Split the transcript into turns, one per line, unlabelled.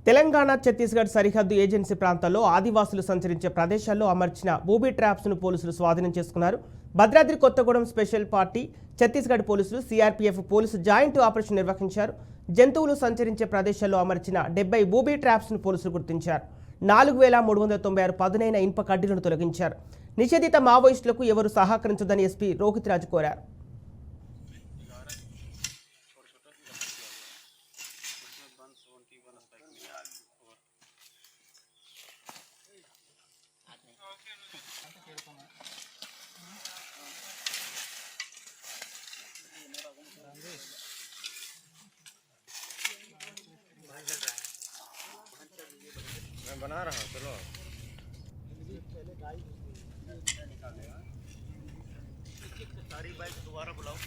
తెలంగాణ ఛత్తీస్గఢ్ సరిహద్దు ఏజెన్సీ ప్రాంతాల్లో ఆదివాసులు సంచరించే ప్రదేశాల్లో అమర్చిన బూబీ ట్రాప్స్ను పోలీసులు స్వాధీనం చేసుకున్నారు. భద్రాద్రి కొత్తగూడెం స్పెషల్ పార్టీ, ఛత్తీస్గఢ్ పోలీసులు, సిఆర్పీఎఫ్ పోలీసు జాయింట్ ఆపరేషన్ నిర్వహించారు. జంతువులు సంచరించే ప్రదేశాల్లో అమర్చిన 70 బూబీ ట్రాప్స్ను పోలీసులు గుర్తించారు. 4396 పదునైన ఇనుప కడ్డీలను తొలగించారు. నిషేధిత మావోయిస్టులకు ఎవరు సహకరించొద్దని ఎస్పీ రోహిత్ రాజ్ కోరారు.
मैं बना रहा हूँ, चलो सारी बाइक दोबारा बुलाओ।